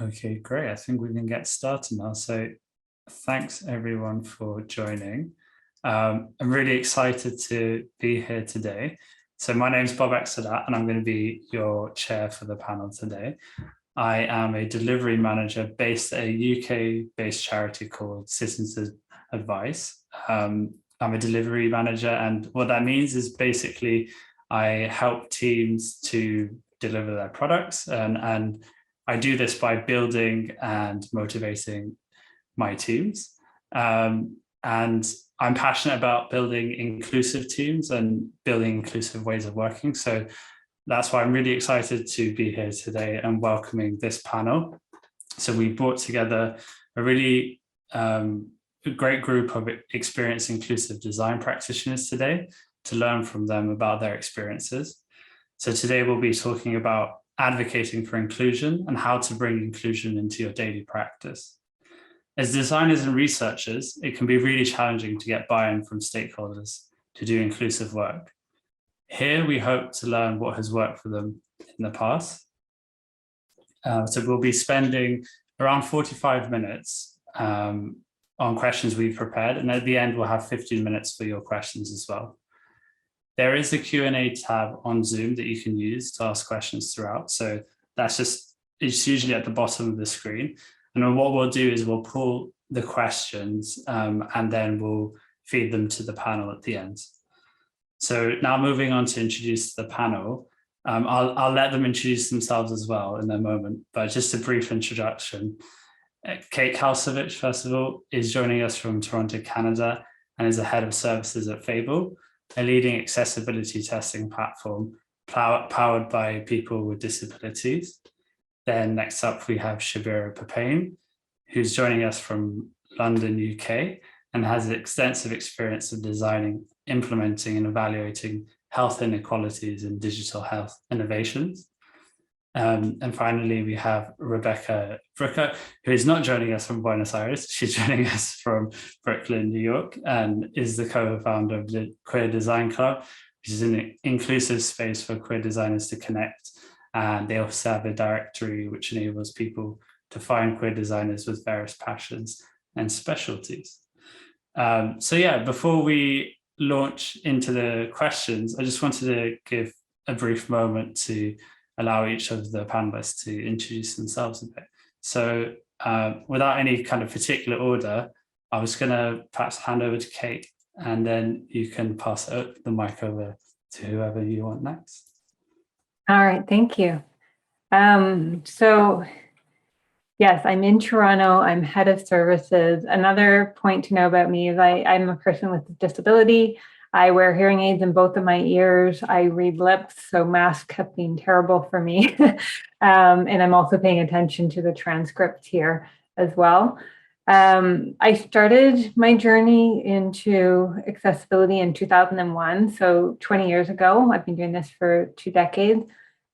Okay, great. I think we can get started now. So thanks everyone for joining. I'm really excited to be here today. So my name is Bob Exedat and I'm going to be your chair for the panel today. I am a delivery manager based at a UK-based charity called Citizens Advice. I'm a delivery manager, and what that means is basically I help teams to deliver their products, and I do this by building and motivating my teams. And I'm passionate about building inclusive teams and building inclusive ways of working. So that's why I'm really excited to be here today and welcoming this panel. So we brought together a really great group of experienced inclusive design practitioners today to learn from them about their experiences. So today we'll be talking about advocating for inclusion and how to bring inclusion into your daily practice. As designers and researchers, it can be really challenging to get buy-in from stakeholders to do inclusive work. Here, we hope to learn what has worked for them in the past. So we'll be spending around 45 minutes on questions we've prepared, and at the end, we'll have 15 minutes for your questions as well. There is a Q&A tab on Zoom that you can use to ask questions throughout. So it's usually at the bottom of the screen. And then what we'll do is we'll pull the questions and then we'll feed them to the panel at the end. So now moving on to introduce the panel, I'll let them introduce themselves as well in a moment, but just a brief introduction. Kate Kalcevich, first of all, is joining us from Toronto, Canada, and is the head of services at Fable, a leading accessibility testing platform powered by people with disabilities. Then next up, we have Shabira Papain, who's joining us from London, UK, and has extensive experience of designing, implementing, and evaluating health inequalities in digital health innovations. And finally, we have Rebecca Brooker, who is not joining us from Buenos Aires. She's joining us from Brooklyn, New York, and is the co-founder of the Queer Design Club, which is an inclusive space for queer designers to connect. And they also have a directory which enables people to find queer designers with various passions and specialties. So yeah, before we launch into the questions, I just wanted to give a brief moment to allow each of the panelists to introduce themselves a bit. So without any kind of particular order, I was going to perhaps hand over to Kate, and then you can pass the mic over to whoever you want next. All right, thank you. So yes, I'm in Toronto. I'm head of services. Another point to know about me is I'm a person with a disability. I wear hearing aids in both of my ears. I read lips, so masks have been terrible for me. And I'm also paying attention to the transcript here as well. I started my journey into accessibility in 2001, so 20 years ago. I've been doing this for 2 decades.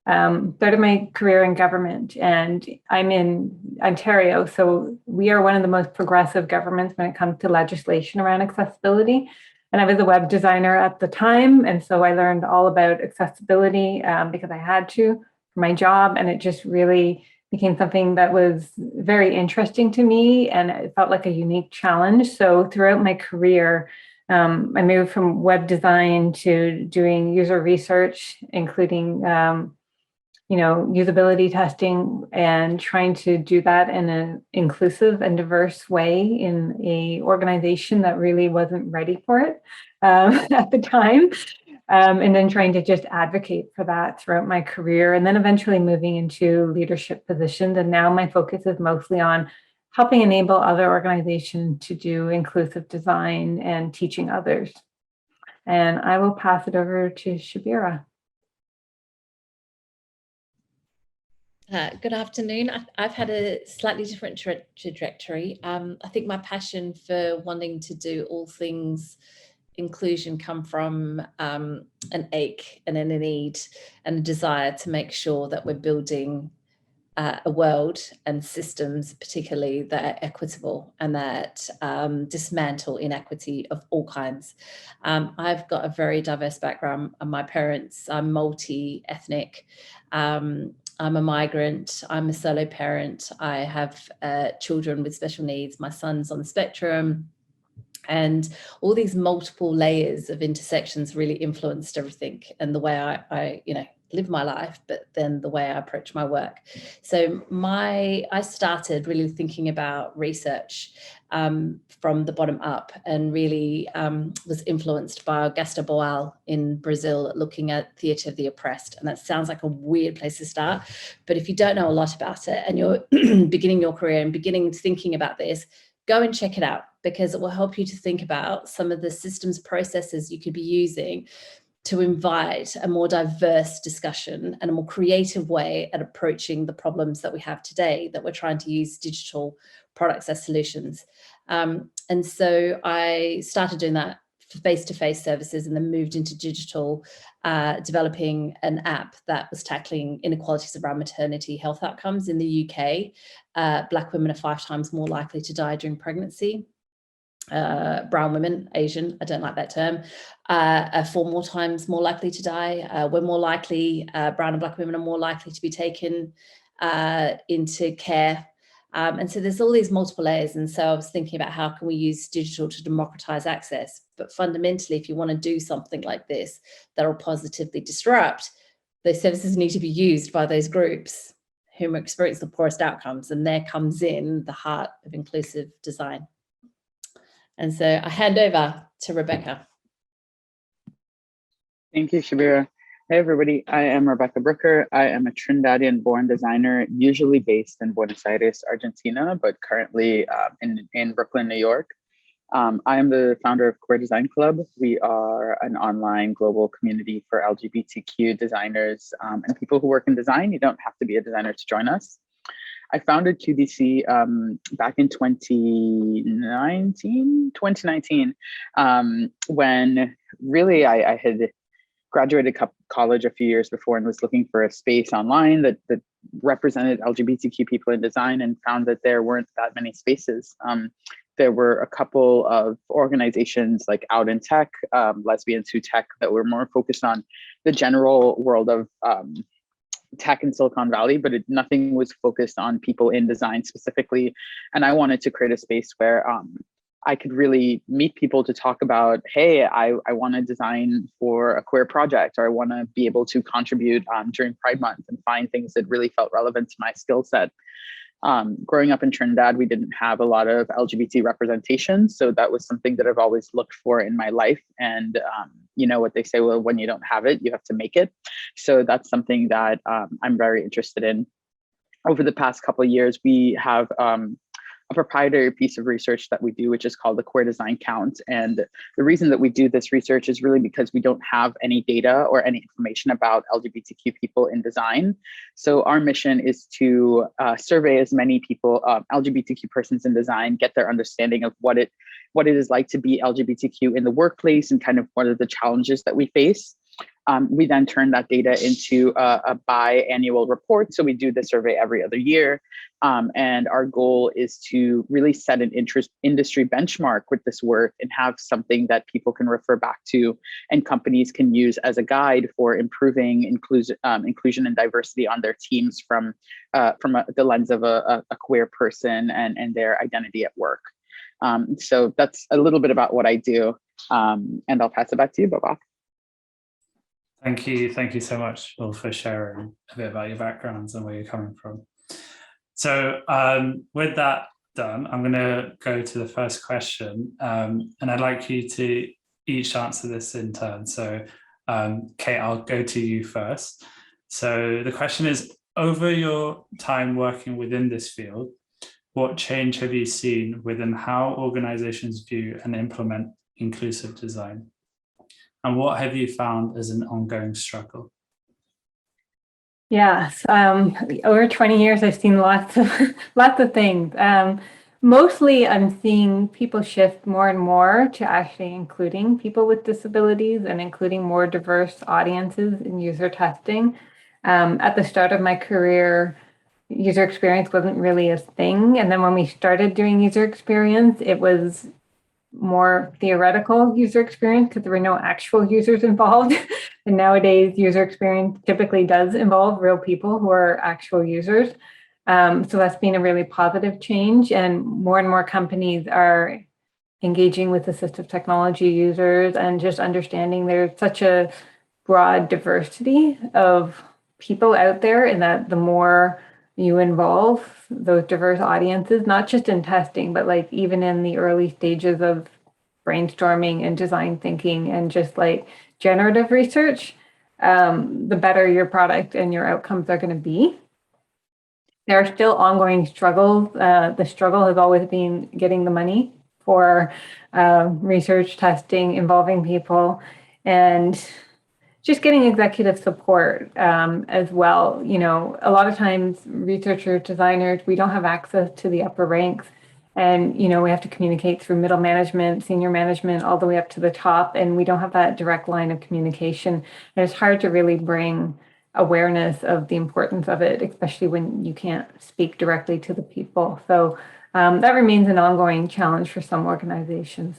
Started my career in government, and I'm in Ontario, so we are one of the most progressive governments when it comes to legislation around accessibility. And I was a web designer at the time, and so I learned all about accessibility because I had to for my job, and it just really became something that was very interesting to me, and it felt like a unique challenge. So throughout my career, I moved from web design to doing user research, including usability testing, and trying to do that in an inclusive and diverse way in a organization that really wasn't ready for it at the time. And then trying to just advocate for that throughout my career, and then eventually moving into leadership positions. And now my focus is mostly on helping enable other organizations to do inclusive design and teaching others. And I will pass it over to Shabira. Good afternoon. I've had a slightly different trajectory. I think my passion for wanting to do all things inclusion come from an ache and a need and a desire to make sure that we're building a world and systems particularly that are equitable and that dismantle inequity of all kinds. I've got a very diverse background. My parents are multi-ethnic. I'm a migrant, I'm a solo parent, I have children with special needs, my son's on the spectrum, and all these multiple layers of intersections really influenced everything and the way I live my life, but then the way I approach my work. So I started really thinking about research from the bottom up, and really was influenced by Augusto Boal in Brazil, looking at theatre of the oppressed. And that sounds like a weird place to start, but if you don't know a lot about it and you're beginning your career and beginning thinking about this, go and check it out, because it will help you to think about some of the systems processes you could be using to invite a more diverse discussion and a more creative way at approaching the problems that we have today, that we're trying to use digital products as solutions. And so I started doing that for face-to-face services, and then moved into digital, developing an app that was tackling inequalities around maternity health outcomes in the UK. Black women are 5 times more likely to die during pregnancy. Brown women, Asian, I don't like that term, are 4 more times more likely to die. We're more likely, brown and black women are more likely to be taken into care. And so there's all these multiple layers. And so I was thinking about how can we use digital to democratize access? But fundamentally, if you want to do something like this that will positively disrupt, those services need to be used by those groups who experience the poorest outcomes. And there comes in the heart of inclusive design. And so I hand over to Rebecca. Thank you, Shabira. Hey, everybody. I am Rebecca Brooker. I am a Trinidadian-born designer, usually based in Buenos Aires, Argentina, but currently in Brooklyn, New York. I am the founder of Queer Design Club. We are an online global community for LGBTQ designers and people who work in design. You don't have to be a designer to join us. I founded QDC back in 2019, when really I had graduated college a few years before and was looking for a space online that represented LGBTQ people in design, and found that there weren't that many spaces. There were a couple of organizations like Out in Tech, Lesbians Who Tech, that were more focused on the general world of tech in Silicon Valley, but nothing was focused on people in design specifically. And I wanted to create a space where I could really meet people to talk about, hey, I want to design for a queer project, or I want to be able to contribute during Pride Month, and find things that really felt relevant to my skill set. Growing up in Trinidad, we didn't have a lot of LGBT representation. So that was something that I've always looked for in my life. And you know what they say, well, when you don't have it, you have to make it. So that's something that I'm very interested in. Over the past couple of years, we have a proprietary piece of research that we do, which is called the Queer Design Count. And the reason that we do this research is really because we don't have any data or any information about LGBTQ people in design. So our mission is to survey as many people, LGBTQ persons in design, get their understanding of what it is like to be LGBTQ in the workplace, and kind of what are the challenges that we face. We then turn that data into a biannual report. So we do the survey every other year. And our goal is to really set an industry benchmark with this work, and have something that people can refer back to and companies can use as a guide for improving inclusion and diversity on their teams from the lens of a queer person and their identity at work. So that's a little bit about what I do. And I'll pass it back to you, Babak. Thank you so much, all, for sharing a bit about your backgrounds and where you're coming from. So with that done, I'm going to go to the first question, and I'd like you to each answer this in turn. So Kate, I'll go to you first. So the question is, over your time working within this field, what change have you seen within how organizations view and implement inclusive design? And what have you found as an ongoing struggle? Yes, over 20 years, I've seen lots of things. Mostly, I'm seeing people shift more and more to actually including people with disabilities and including more diverse audiences in user testing. At the start of my career, user experience wasn't really a thing. And then when we started doing user experience, it was more theoretical user experience because there were no actual users involved. And nowadays, user experience typically does involve real people who are actual users. So that's been a really positive change, and more companies are engaging with assistive technology users and just understanding there's such a broad diversity of people out there, and that the more you involve those diverse audiences, not just in testing, but like even in the early stages of brainstorming and design thinking and just like generative research, the better your product and your outcomes are going to be. There are still ongoing struggles. The struggle has always been getting the money for research testing involving people, and just getting executive support as well. You know, a lot of times researchers, designers, we don't have access to the upper ranks, and you know, we have to communicate through middle management, senior management, all the way up to the top, and we don't have that direct line of communication. And it's hard to really bring awareness of the importance of it, especially when you can't speak directly to the people. So that remains an ongoing challenge for some organizations.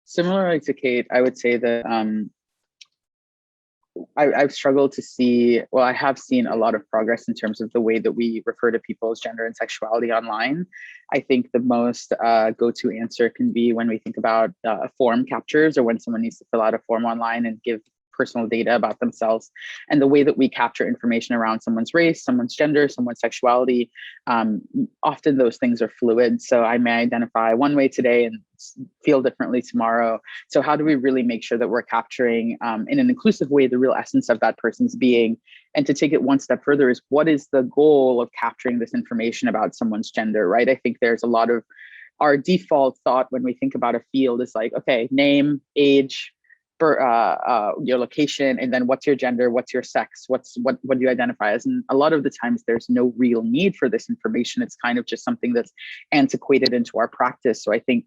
Similarly to Kate, I would say that I've struggled to see, well, I have seen a lot of progress in terms of the way that we refer to people's gender and sexuality online. I think the most go-to answer can be when we think about form captures, or when someone needs to fill out a form online and give personal data about themselves, and the way that we capture information around someone's race, someone's gender, someone's sexuality. Often those things are fluid. So I may identify one way today and feel differently tomorrow. So how do we really make sure that we're capturing in an inclusive way the real essence of that person's being? And to take it one step further is, what is the goal of capturing this information about someone's gender, right? I think there's a lot of our default thought when we think about a field is like, okay, name, age, your location, and then what's your gender, what's your sex, what do you identify as? And a lot of the times there's no real need for this information. It's kind of just something that's antiquated into our practice. So I think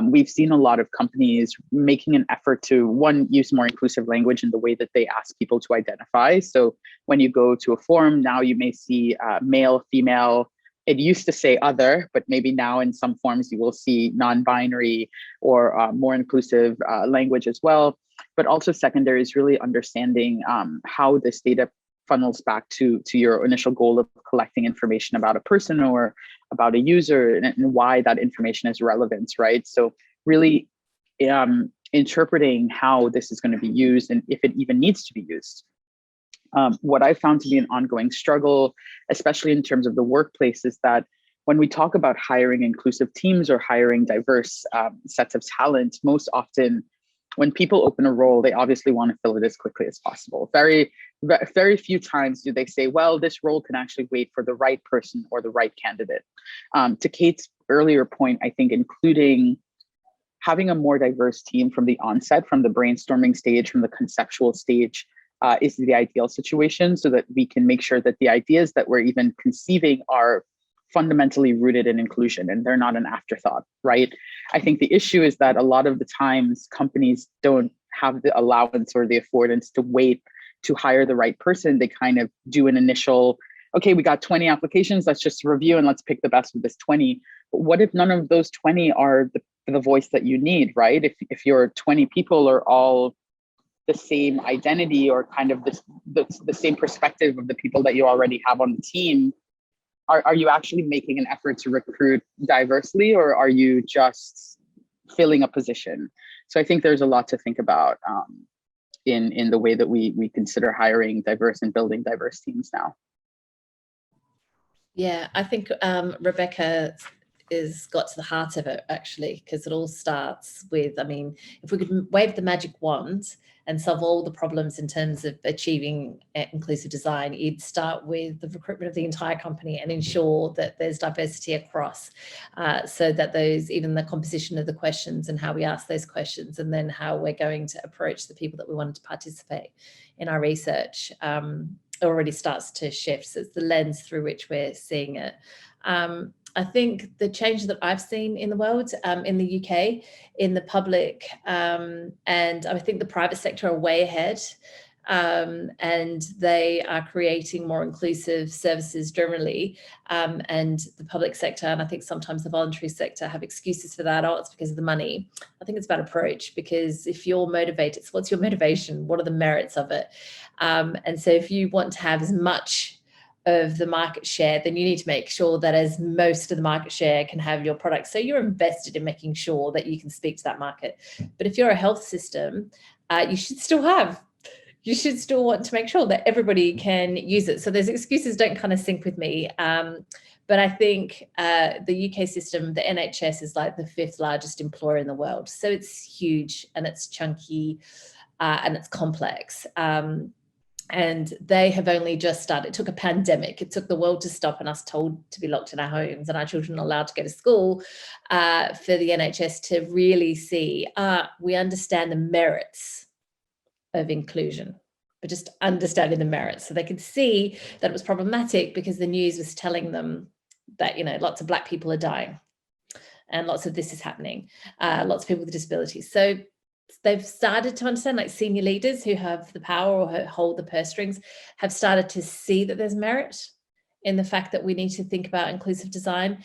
we've seen a lot of companies making an effort to, one, use more inclusive language in the way that they ask people to identify. So when you go to a forum now, you may see male, female. It used to say other, but maybe now in some forms you will see non-binary or more inclusive language as well. But also secondary is really understanding how this data funnels back to your initial goal of collecting information about a person or about a user, and why that information is relevant, right? So really interpreting how this is going to be used and if it even needs to be used. What I found to be an ongoing struggle, especially in terms of the workplace, is that when we talk about hiring inclusive teams or hiring diverse sets of talent, most often when people open a role, they obviously want to fill it as quickly as possible. Very, very few times do they say, well, this role can actually wait for the right person or the right candidate. To Kate's earlier point, I think including having a more diverse team from the onset, from the brainstorming stage, from the conceptual stage, is the ideal situation, so that we can make sure that the ideas that we're even conceiving are fundamentally rooted in inclusion and they're not an afterthought, right? I think the issue is that a lot of the times companies don't have the allowance or the affordance to wait to hire the right person. They kind of do an initial, okay, we got 20 applications, let's just review and let's pick the best of this 20. But what if none of those 20 are the voice that you need, right? If your 20 people are all the same identity or kind of the same perspective of the people that you already have on the team, are you actually making an effort to recruit diversely, or are you just filling a position? So I think there's a lot to think about in the way that we consider hiring diverse and building diverse teams now. Yeah, I think Rebecca got to the heart of it, actually, because it all starts with, I mean, if we could wave the magic wand and solve all the problems in terms of achieving inclusive design, you'd start with the recruitment of the entire company and ensure that there's diversity across, so that even the composition of the questions and how we ask those questions, and then how we're going to approach the people that we want to participate in our research, already starts to shift. So it's the lens through which we're seeing it. I think the change that I've seen in the world, in the UK, in the public, and I think the private sector are way ahead. and they are creating more inclusive services generally, and the public sector, and I think sometimes the voluntary sector, have excuses for that. Oh, it's because of the money. I think it's about approach, because if you're motivated, what's your motivation? What are the merits of it? And so if you want to have as much of the market share, then you need to make sure that as most of the market share can have your product. So you're invested in making sure that you can speak to that market. But if you're a health system, you should still want to make sure that everybody can use it. So those excuses don't kind of sync with me. But I think the UK system, the NHS, is like the 5th largest employer in the world. So it's huge and it's chunky and it's complex. And they have only just started. It took a pandemic. It took the world to stop and us told to be locked in our homes and our children not allowed to go to school for the NHS to really see, we understand the merits of inclusion, but just understanding the merits. So they could see that it was problematic because the news was telling them that, you know, lots of Black people are dying and lots of this is happening, lots of people with disabilities. So they've started to understand, like senior leaders who have the power or hold the purse strings have started to see that there's merit in the fact that we need to think about inclusive design.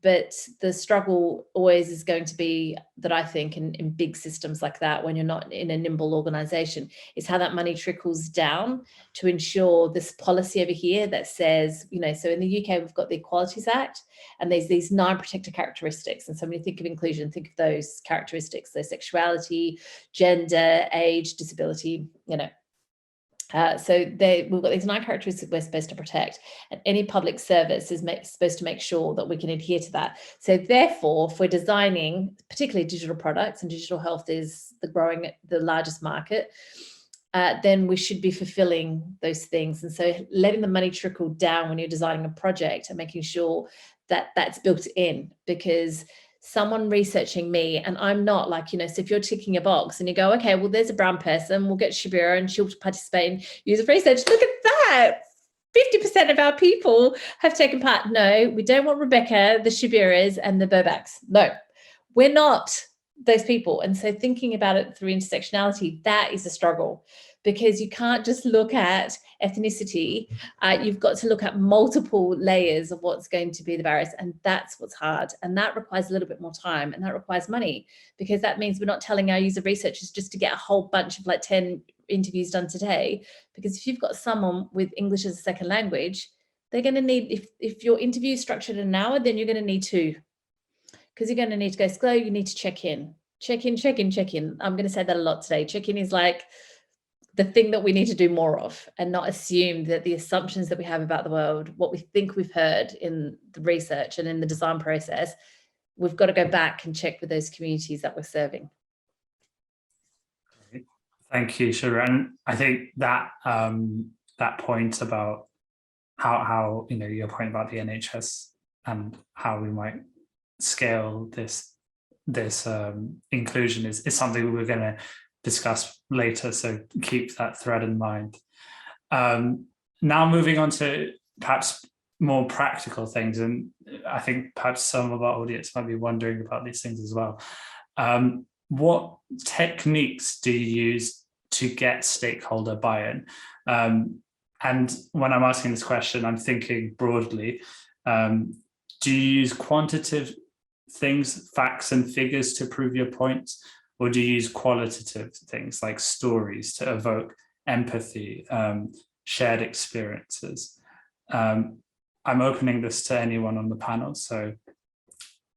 But the struggle always is going to be, that I think in big systems like that, when you're not in a nimble organization, is how that money trickles down to ensure this policy over here that says, you know, so in the UK, we've got the Equalities Act, and there's these 9 protected characteristics. And so when you think of inclusion, think of those characteristics, so sexuality, gender, age, disability, you know. So we've got these 9 characteristics we're supposed to protect, and any public service is supposed to make sure that we can adhere to that. So therefore, if we're designing particularly digital products, and digital health is the largest market, then we should be fulfilling those things. And so letting the money trickle down when you're designing a project and making sure that that's built in, because someone researching me, and I'm not like, you know, so if you're ticking a box and you go, okay, well, there's a brown person, we'll get Shabira and she'll participate in user research. Look at that. 50% of our people have taken part. No, we don't want Rebecca, the Shabiras and the Bobaks. No, we're not those people. And so thinking about it through intersectionality, that is a struggle, because you can't just look at ethnicity. You've got to look at multiple layers of what's going to be the barriers. And that's what's hard. And that requires a little bit more time, and that requires money, because that means we're not telling our user researchers just to get a whole bunch of like 10 interviews done today. Because if you've got someone with English as a second language, they're going to need, if your interview is structured in an hour, then you're going to need 2. Because you're going to need to go slow, you need to check in. I'm going to say that a lot today. Check-in is like the thing that we need to do more of, and not assume that the assumptions that we have about the world, what we think we've heard in the research and in the design process, we've got to go back and check with those communities that we're serving. Thank you, Shabira. And I think that that point about how you know, your point about the NHS and how we might scale this inclusion is something we're going to discuss later, so keep that thread in mind. Now moving on to perhaps more practical things, and I think perhaps some of our audience might be wondering about these things as well. What techniques do you use to get stakeholder buy-in? And when I'm asking this question, I'm thinking broadly. Do you use quantitative things, facts and figures to prove your point? Or do you use qualitative things like stories to evoke empathy, shared experiences? I'm opening this to anyone on the panel, so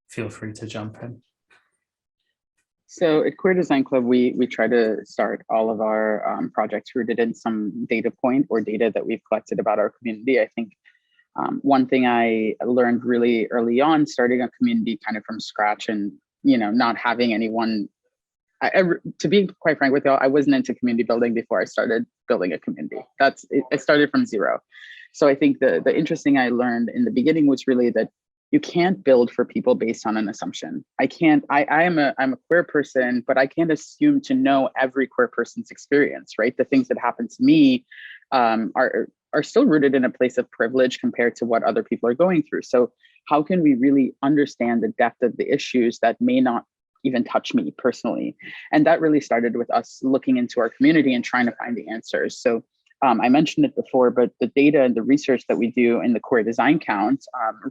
feel free to jump in. So at Queer Design Club, we try to start all of our projects rooted in some data point or data that we've collected about our community. I think one thing I learned really early on, starting a community kind of from scratch, and not having anyone. To be quite frank with you, I wasn't into community building before I started building a community. I started from zero. So I think the interesting I learned in the beginning was really that you can't build for people based on an assumption. I'm a queer person, but I can't assume to know every queer person's experience, right? The things that happen to me are still rooted in a place of privilege compared to what other people are going through. So how can we really understand the depth of the issues that may not even touch me personally. And that really started with us looking into our community and trying to find the answers. So I mentioned it before, but the data and the research that we do in the Queer Design Count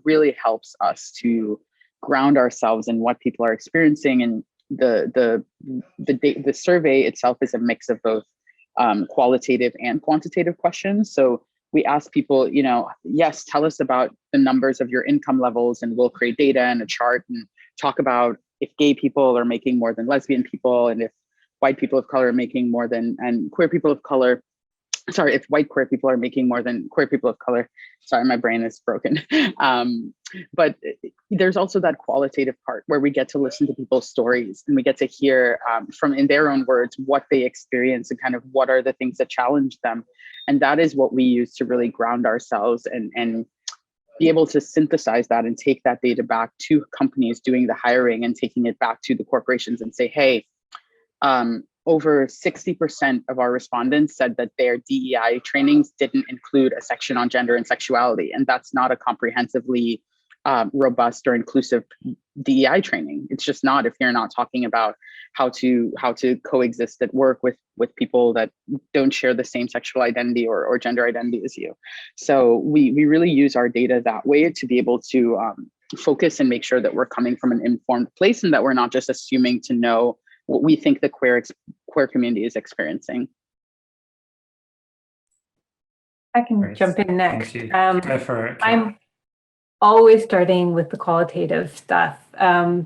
really helps us to ground ourselves in what people are experiencing. And the survey itself is a mix of both qualitative and quantitative questions. So we ask people, yes, tell us about the numbers of your income levels, and we'll create data and a chart and talk about if gay people are making more than lesbian people, and if white people of color are making more than, and queer people of color, sorry, if white queer people are making more than queer people of color. Sorry, my brain is broken. But there's also that qualitative part where we get to listen to people's stories, and we get to hear from, in their own words, what they experience and kind of what are the things that challenge them. And that is what we use to really ground ourselves and be able to synthesize that and take that data back to companies doing the hiring and taking it back to the corporations and say, hey, over 60% of our respondents said that their DEI trainings didn't include a section on gender and sexuality. And that's not a comprehensively robust or inclusive DEI training. It's just not, if you're not talking about how to coexist at work with people that don't share the same sexual identity or gender identity as you. So we really use our data that way to be able to focus and make sure that we're coming from an informed place, and that we're not just assuming to know what we think the queer community is experiencing. I can Great. jump in next. Thank you. Go for it. I'm always starting with the qualitative stuff,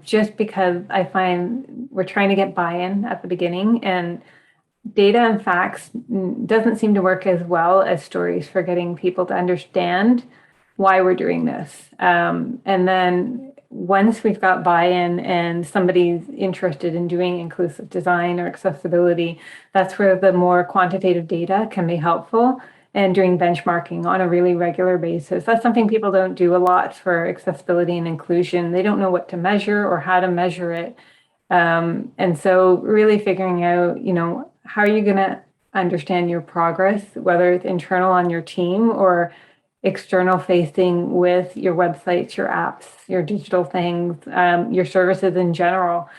just because I find we're trying to get buy-in at the beginning, and data and facts doesn't seem to work as well as stories for getting people to understand why we're doing this. And then once we've got buy-in and somebody's interested in doing inclusive design or accessibility, that's where the more quantitative data can be helpful, and doing benchmarking on a really regular basis. That's something people don't do a lot for accessibility and inclusion. They don't know what to measure or how to measure it. And so really figuring out, how are you going to understand your progress, whether it's internal on your team or external facing with your websites, your apps, your digital things, your services in general.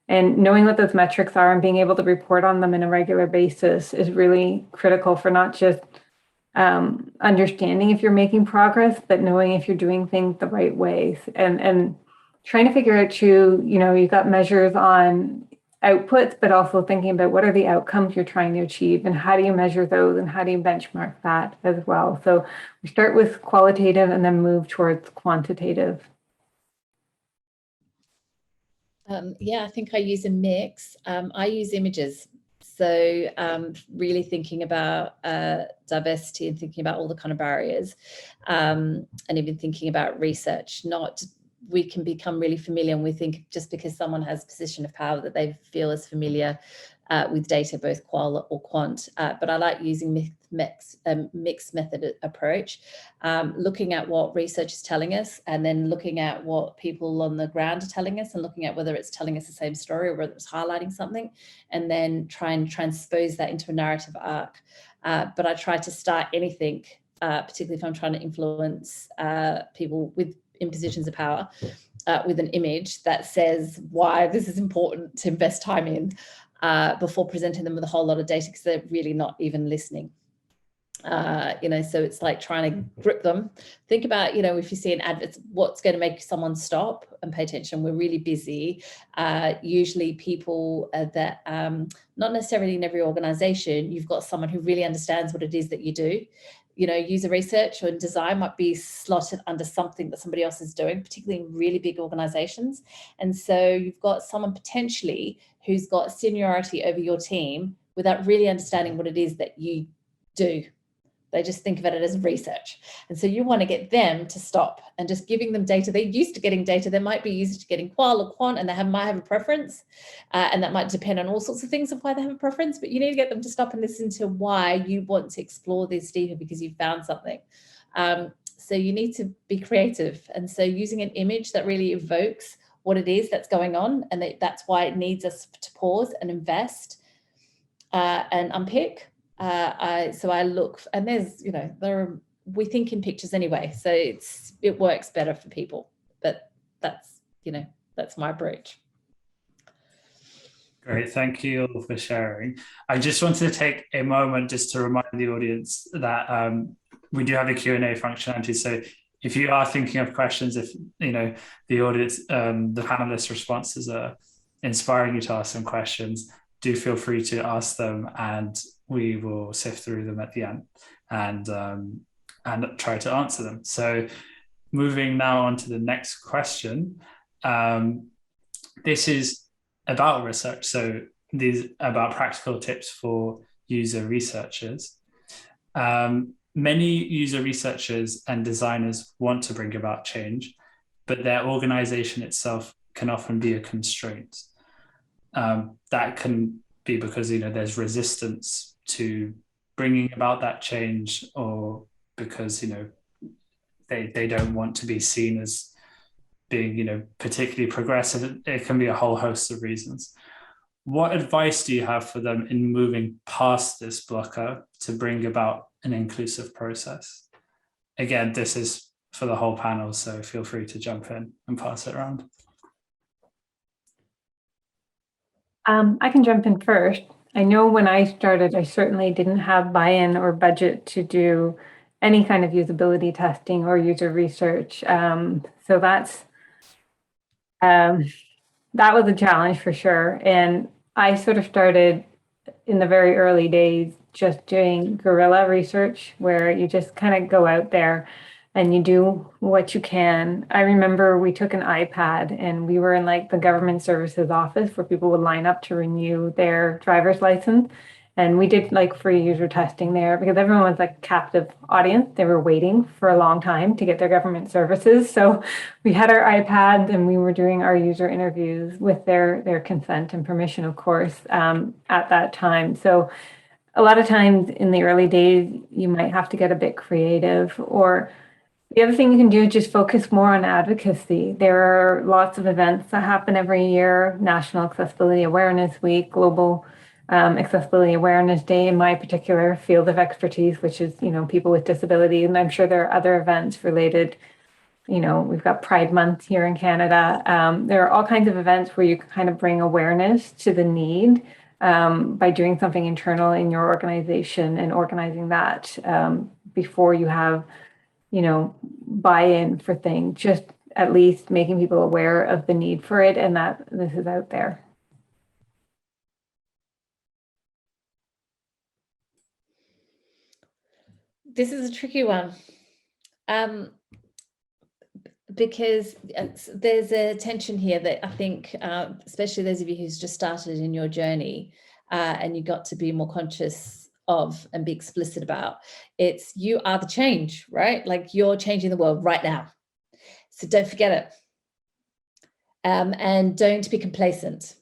And knowing what those metrics are and being able to report on them on a regular basis is really critical for not just understanding if you're making progress, but knowing if you're doing things the right ways, and trying to figure out too, you've got measures on outputs, but also thinking about what are the outcomes you're trying to achieve and how do you measure those and how do you benchmark that as well. So we start with qualitative and then move towards quantitative. Yeah, I think I use a mix. I use images. So really thinking about diversity and thinking about all the kind of barriers, and even thinking about research. We can become really familiar, and we think just because someone has a position of power that they feel is familiar with data, both qual or quant. But I like using mixed method approach, looking at what research is telling us, and then looking at what people on the ground are telling us, and looking at whether it's telling us the same story or whether it's highlighting something, and then try and transpose that into a narrative arc. But I try to start anything, particularly if I'm trying to influence people in positions of power, with an image that says why this is important to invest time in, before presenting them with a whole lot of data, because they're really not even listening. So it's like trying to grip them. Think about, if you see an advert, what's going to make someone stop and pay attention. We're really busy. Usually people that, not necessarily in every organization, you've got someone who really understands what it is that you do. User research or design might be slotted under something that somebody else is doing, particularly in really big organizations. And so you've got someone potentially who's got seniority over your team without really understanding what it is that you do. They just think of it as research. And so you want to get them to stop and just giving them data. They're used to getting data. They might be used to getting qual or quant, and they might have a preference. And that might depend on all sorts of things of why they have a preference. But you need to get them to stop and listen to why you want to explore this deeper, because you found something. So you need to be creative. And so using an image that really evokes what it is that's going on, and that's why it needs us to pause and invest and unpick. So I look, and there's, we think in pictures anyway, so it works better for people, but that's my approach. Great, thank you all for sharing. I just wanted to take a moment just to remind the audience that we do have a Q&A functionality. So if you are thinking of questions, if the audience, the panelists' responses are inspiring you to ask some questions, do feel free to ask them, and we will sift through them at the end and try to answer them. So moving now on to the next question. This is about research, so these about practical tips for user researchers. Many user researchers and designers want to bring about change, but their organization itself can often be a constraint. That can be because there's resistance to bringing about that change, or because they don't want to be seen as being particularly progressive. It can be a whole host of reasons. What advice do you have for them in moving past this blocker to bring about an inclusive process? Again, this is for the whole panel, so feel free to jump in and pass it around. I can jump in first. I know when I started, I certainly didn't have buy-in or budget to do any kind of usability testing or user research. So that was a challenge for sure. And I sort of started in the very early days just doing guerrilla research, where you just kind of go out there and you do what you can. I remember we took an iPad and we were in like the government services office where people would line up to renew their driver's license. And we did like free user testing there because everyone was like a captive audience. They were waiting for a long time to get their government services. So we had our iPads and we were doing our user interviews with their consent and permission, of course, at that time. So a lot of times in the early days, you might have to get a bit creative. Or the other thing you can do is just focus more on advocacy. There are lots of events that happen every year: National Accessibility Awareness Week, Global Accessibility Awareness Day in my particular field of expertise, which is, people with disabilities. And I'm sure there are other events related. We've got Pride Month here in Canada. There are all kinds of events where you can kind of bring awareness to the need by doing something internal in your organization and organizing that before you have, buy-in for things, just at least making people aware of the need for it and that this is out there. This is a tricky one because there's a tension here that I think, especially those of you who's just started in your journey and you got to be more conscious of and be explicit about, it's you are the change, right? Like you're changing the world right now. So don't forget it. And don't be complacent.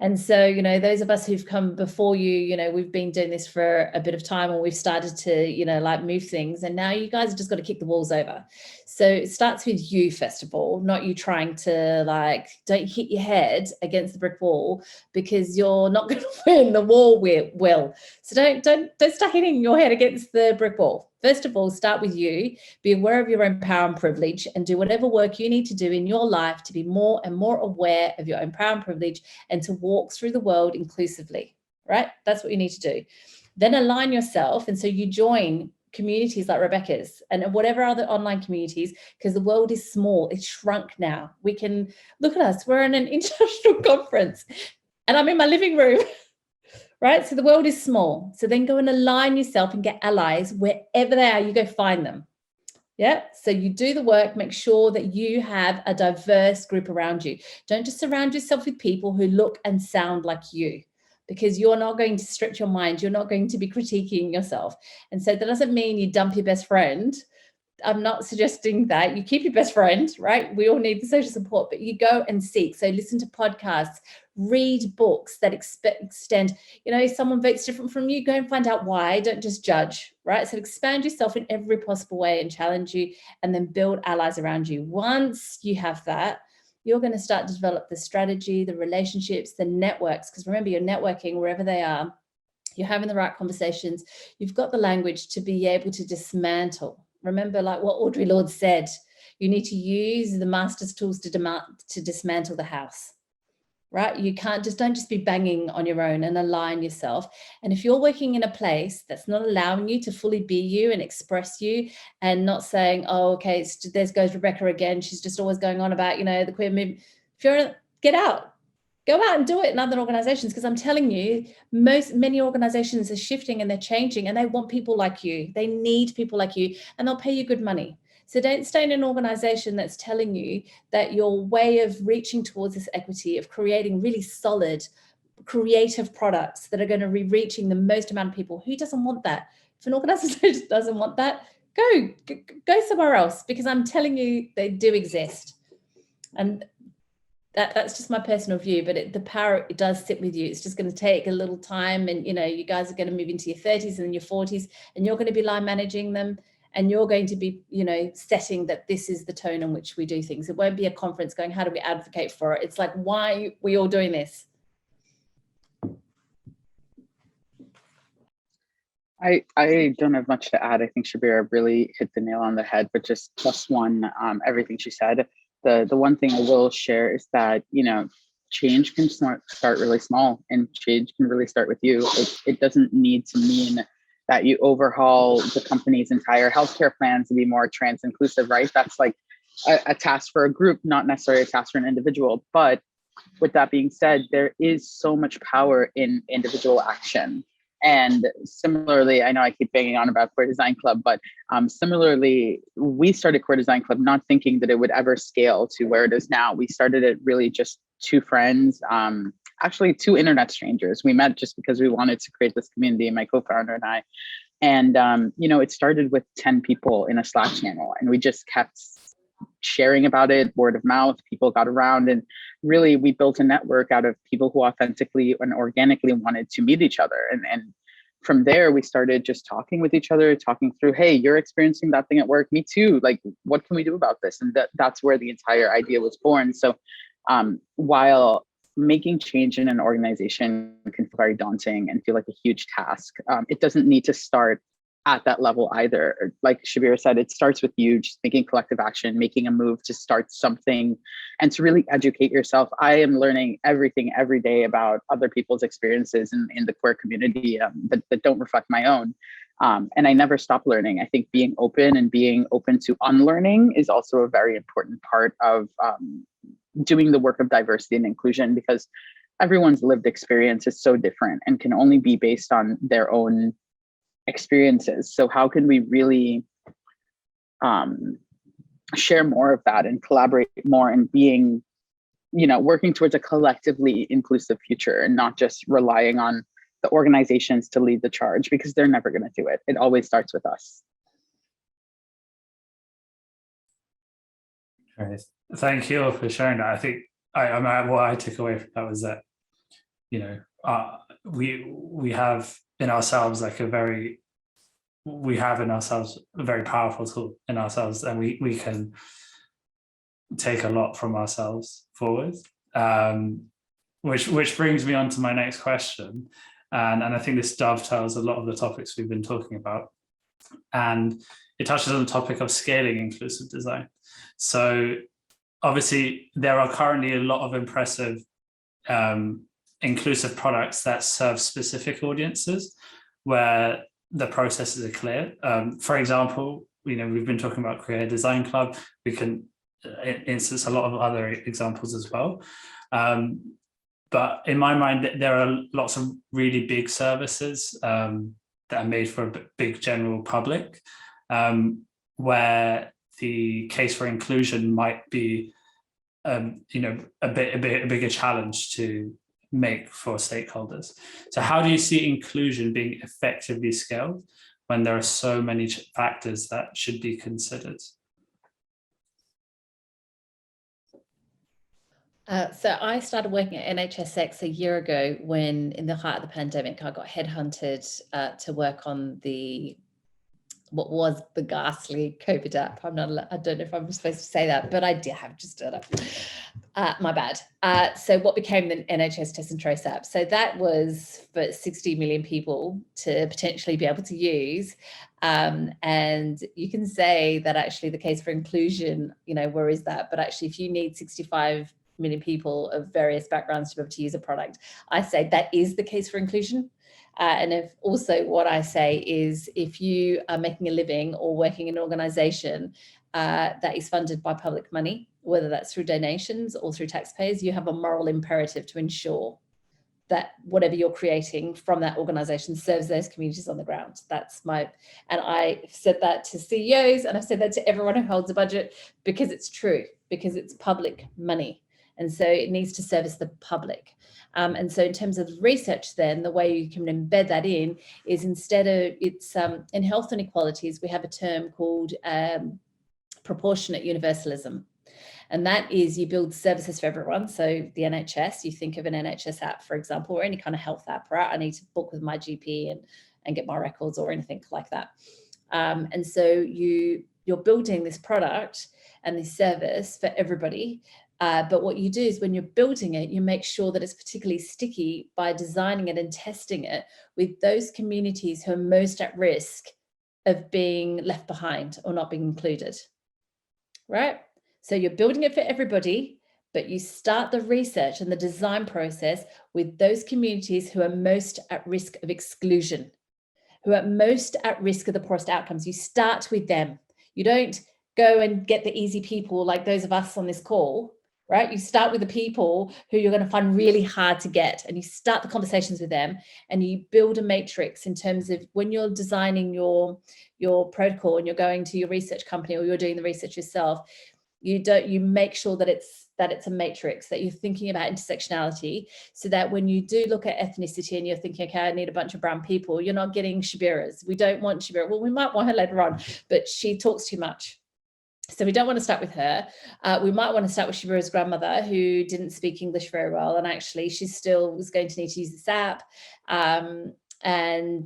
And so, those of us who've come before you, we've been doing this for a bit of time, and we've started to, move things. And now you guys have just got to kick the walls over. So it starts with you, first of all, not you trying to don't hit your head against the brick wall, because you're not going to win. The wall will. So don't start hitting your head against the brick wall. First of all, start with you. Be aware of your own power and privilege, and do whatever work you need to do in your life to be more and more aware of your own power and privilege, and to walk through the world inclusively, right? That's what you need to do. Then align yourself. And so you join communities like Rebecca's and whatever other online communities, because the world is small. It's shrunk now. We can look at us. We're in an international conference and I'm in my living room. Right? So the world is small. So then go and align yourself and get allies wherever they are. You go find them. Yeah. So you do the work, make sure that you have a diverse group around you. Don't just surround yourself with people who look and sound like you, because you're not going to stretch your mind. You're not going to be critiquing yourself. And so that doesn't mean you dump your best friend. I'm not suggesting that. You keep your best friend, right? We all need the social support, but you go and seek. So listen to podcasts, read books that extend, if someone votes different from you, go and find out why. Don't just judge, right? So expand yourself in every possible way and challenge you, and then build allies around you. Once you have that, you're going to start to develop the strategy, the relationships, the networks, because remember, you're networking wherever they are. You're having the right conversations. You've got the language to be able to dismantle. Remember, like what Audre Lorde said, you need to use the master's tools to dismantle the house. right? You can't don't just be banging on your own, and align yourself. And if you're working in a place that's not allowing you to fully be you and express you, and not saying, oh, okay, there goes Rebecca again, she's just always going on about, the queer movement. If you're, get out, go out and do it in other organizations, because I'm telling you, many organizations are shifting and they're changing, and they want people like you. They need people like you, and they'll pay you good money. So don't stay in an organization that's telling you that your way of reaching towards this equity, of creating really solid, creative products that are going to be reaching the most amount of people. Who doesn't want that? If an organization doesn't want that, go somewhere else, because I'm telling you, they do exist. And that's just my personal view, but the power, it does sit with you. It's just going to take a little time, and you guys are going to move into your 30s and then your 40s, and you're going to be line managing them, and you're going to be setting that this is the tone in which we do things. It won't be a conference going, how do we advocate for it? It's like, why are we all doing this? I don't have much to add. I think Shabira really hit the nail on the head, but just plus one, everything she said. The one thing I will share is that, change can start really small, and change can really start with you. It doesn't need to mean that you overhaul the company's entire healthcare plan to be more trans inclusive, right? That's like a task for a group, not necessarily a task for an individual. But with that being said, there is so much power in individual action. And similarly, I know I keep banging on about Queer Design Club, but similarly, we started Queer Design Club not thinking that it would ever scale to where it is now. We started it really just two friends, actually two internet strangers. We met just because we wanted to create this community, my co-founder and I. And, it started with 10 people in a Slack channel, and we just kept sharing about it, word of mouth. People got around, and really we built a network out of people who authentically and organically wanted to meet each other. And from there, we started just talking with each other, talking through, hey, you're experiencing that thing at work, me too. Like, what can we do about this? And that's where the entire idea was born. So while making change in an organization can feel very daunting and feel like a huge task, it doesn't need to start at that level either. Like Shabira said, it starts with you just making collective action, making a move to start something, and to really educate yourself. I am learning everything every day about other people's experiences in the queer community that don't reflect my own. And I never stop learning. I think being open to unlearning is also a very important part of doing the work of diversity and inclusion, because everyone's lived experience is so different and can only be based on their own experiences. So how can we really share more of that and collaborate more, and being, working towards a collectively inclusive future, and not just relying on the organizations to lead the charge, because they're never going to do it. It always starts with us. Great. Thank you all for sharing that. I think what I took away from that was that, we have in ourselves a very powerful tool in ourselves, and we can take a lot from ourselves forward. Which brings me on to my next question. And I think this dovetails a lot of the topics we've been talking about. And it touches on the topic of scaling inclusive design. So obviously there are currently a lot of impressive inclusive products that serve specific audiences where the processes are clear. For example, we've been talking about Queer Design Club. We can instance a lot of other examples as well. But in my mind, there are lots of really big services that are made for a big general public, where the case for inclusion might be, a bigger challenge to make for stakeholders. So how do you see inclusion being effectively scaled when there are so many factors that should be considered? So I started working at NHSX a year ago, when in the height of the pandemic, I got headhunted to work on what was the ghastly COVID app. I don't know if I'm supposed to say that, but I did have just done it. My bad. So what became the NHS Test and Trace app? So that was for 60 million people to potentially be able to use. And you can say that actually the case for inclusion, where is that? But actually, if you need 65 million people of various backgrounds to be able to use a product. I say that is the case for inclusion. And if also what I say is, if you are making a living or working in an organization that is funded by public money, whether that's through donations or through taxpayers, you have a moral imperative to ensure that whatever you're creating from that organization serves those communities on the ground. That's my, and I've said that to CEOs, and I've said that to everyone who holds a budget, because it's true, because it's public money. And so it needs to service the public. And so in terms of research, then the way you can embed that in is, instead of, it's in health inequalities, we have a term called Proportionate Universalism. And that is, you build services for everyone. So the NHS, you think of an NHS app, for example, or any kind of health app, right? I need to book with my GP and get my records or anything like that. And so you're building this product and this service for everybody. But what you do is, when you're building it, you make sure that it's particularly sticky by designing it and testing it with those communities who are most at risk of being left behind or not being included, right? So you're building it for everybody, but you start the research and the design process with those communities who are most at risk of exclusion, who are most at risk of the poorest outcomes. You start with them. You don't go and get the easy people like those of us on this call, right? You start with the people who you're going to find really hard to get, and you start the conversations with them, and you build a matrix in terms of, when you're designing your protocol and you're going to your research company or you're doing the research yourself, you make sure that it's a matrix, that you're thinking about intersectionality, so that when you do look at ethnicity and you're thinking, okay, I need a bunch of brown people, you're not getting Shabiras. We don't want Shabira. Well, we might want her later on, but she talks too much. So we don't want to start with her. We might want to start with Shabira's grandmother, who didn't speak English very well, and actually she still was going to need to use this app. And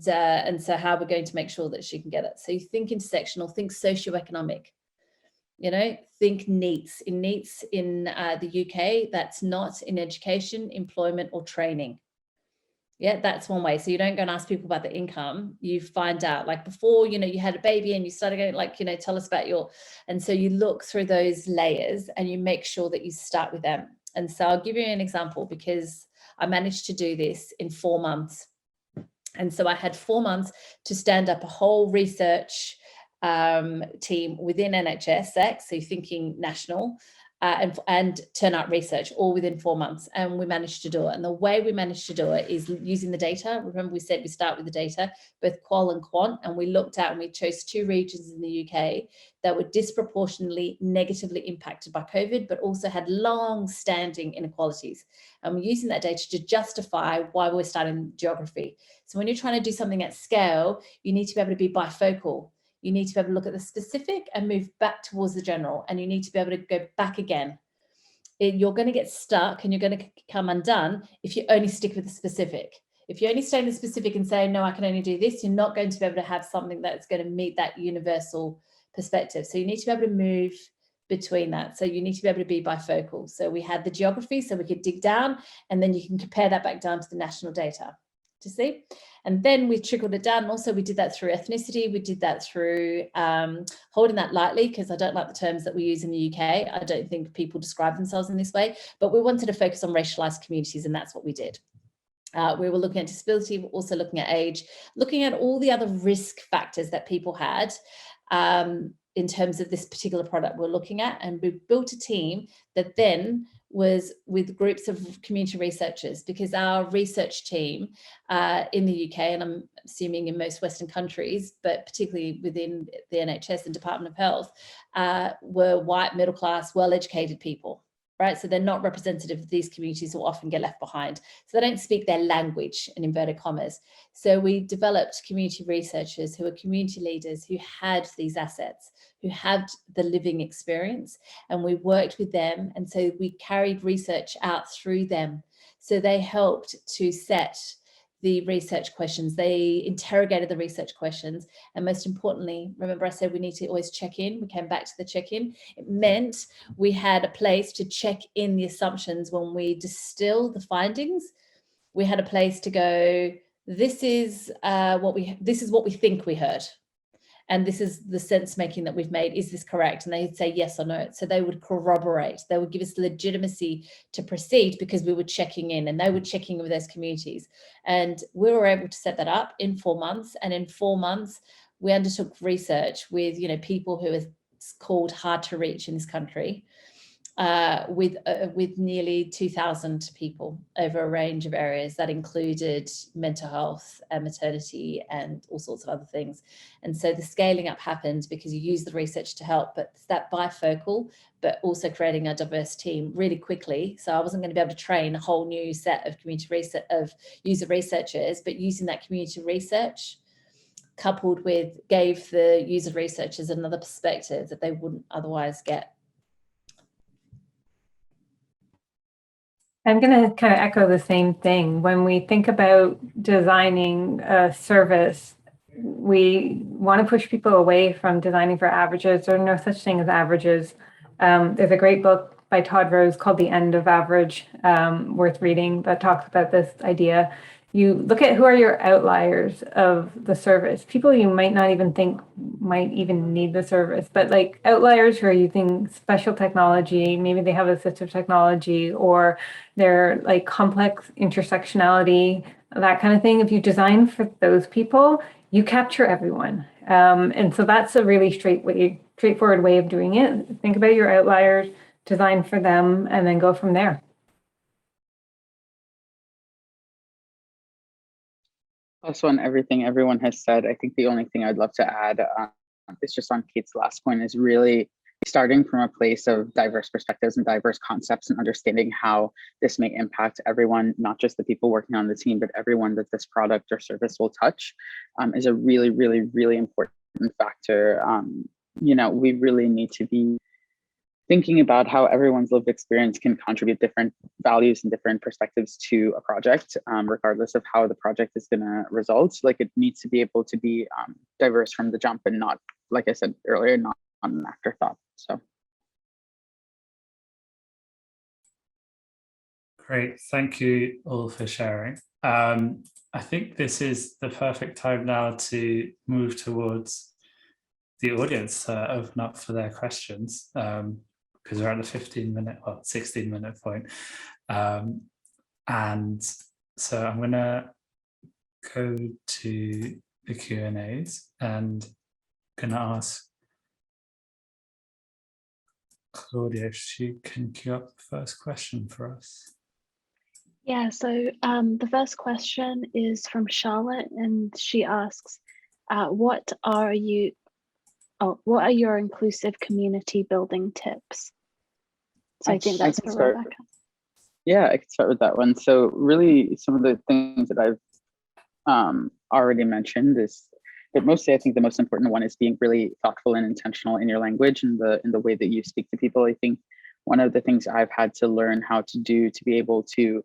so how we're going to make sure that she can get it. So you think intersectional, think socioeconomic. Think NEETs. In NEETs in the UK, that's not in education, employment, or training. Yeah, that's one way. So you don't go and ask people about the income. You find out, like, before, you had a baby and you started going, like, tell us about and so you look through those layers and you make sure that you start with them. And so I'll give you an example, because I managed to do this in 4 months. And so I had 4 months to stand up a whole research team within NHSX, so thinking national, and turn out research, all within 4 months. And we managed to do it. And the way we managed to do it is using the data. Remember, we said we start with the data, both qual and quant, and we looked at and we chose 2 regions in the UK that were disproportionately negatively impacted by COVID, but also had long-standing inequalities. And we're using that data to justify why we're starting geography. So when you're trying to do something at scale, you need to be able to be bifocal. You need to be able to look at the specific and move back towards the general, and you need to be able to go back again. You're going to get stuck and you're going to come undone if you only stick with the specific. If you only stay in the specific and say, no, I can only do this, you're not going to be able to have something that's going to meet that universal perspective. So you need to be able to move between that. So you need to be able to be bifocal. So we had the geography, so we could dig down, and then you can compare that back down to the national data. To see, and then we trickled it down. And also we did that through ethnicity. We did that through holding that lightly, because I don't like the terms that we use in the UK. I don't think people describe themselves in this way, but we wanted to focus on racialized communities, and that's what we did. We were looking at disability, we're also looking at age, looking at all the other risk factors that people had in terms of this particular product we're looking at. And we built a team that then was with groups of community researchers, because our research team in the UK, and I'm assuming in most Western countries, but particularly within the NHS and Department of Health, were white, middle class, well-educated people, right? So they're not representative of these communities who often get left behind. So they don't speak their language, in inverted commas. So we developed community researchers who are community leaders, who had these assets, who had the living experience, and we worked with them. And so we carried research out through them. So they helped to set the research questions, they interrogated the research questions, and most importantly, remember I said we need to always check in. We came back to the check-in. It meant we had a place to check in the assumptions when we distill the findings. We had a place to go, this is what we think we heard. And this is the sense making that we've made. Is this correct? And they'd say yes or no. So they would corroborate. They would give us legitimacy to proceed because we were checking in, and they were checking in with those communities. And we were able to set that up in 4 months. And in 4 months, we undertook research with, people who are called hard to reach in this country, with nearly 2,000 people over a range of areas that included mental health and maternity and all sorts of other things. And so the scaling up happened because you use the research to help, but it's that bifocal, but also creating a diverse team really quickly. So I wasn't going to be able to train a whole new set of community research of user researchers, but using that community research coupled with gave the user researchers another perspective that they wouldn't otherwise get. I'm going to kind of echo the same thing. When we think about designing a service, we want to push people away from designing for averages. There are no such thing as averages. There's a great book by Todd Rose called The End of Average, worth reading, that talks about this idea. You look at who are your outliers of the service, people you might not even think might even need the service, but like outliers who are using special technology, maybe they have assistive technology, or they're like complex intersectionality, that kind of thing. If you design for those people, you capture everyone. And so that's a really straightforward way of doing it. Think about your outliers, design for them, and then go from there. Also, on everything everyone has said, I think the only thing I'd love to add is just on Kate's last point, is really starting from a place of diverse perspectives and diverse concepts and understanding how this may impact everyone, not just the people working on the team, but everyone that this product or service will touch, is a really, really, really important factor. We really need to be thinking about how everyone's lived experience can contribute different values and different perspectives to a project, regardless of how the project is going to result. Like, it needs to be able to be diverse from the jump, and not, like I said earlier, not on an afterthought. So. Great, thank you all for sharing. I think this is the perfect time now to move towards the audience, open up for their questions, because we're at the 16-minute point. And so I'm gonna go to the Q&As and gonna ask Claudia if she can queue up the first question for us. Yeah, so the first question is from Charlotte, and she asks, what are your inclusive community building tips? So I think that's for Rebecca. Yeah, I can start with that one. So really, some of the things that I've already mentioned is, but mostly I think the most important one is being really thoughtful and intentional in your language and in the way that you speak to people. I think one of the things I've had to learn how to do to be able to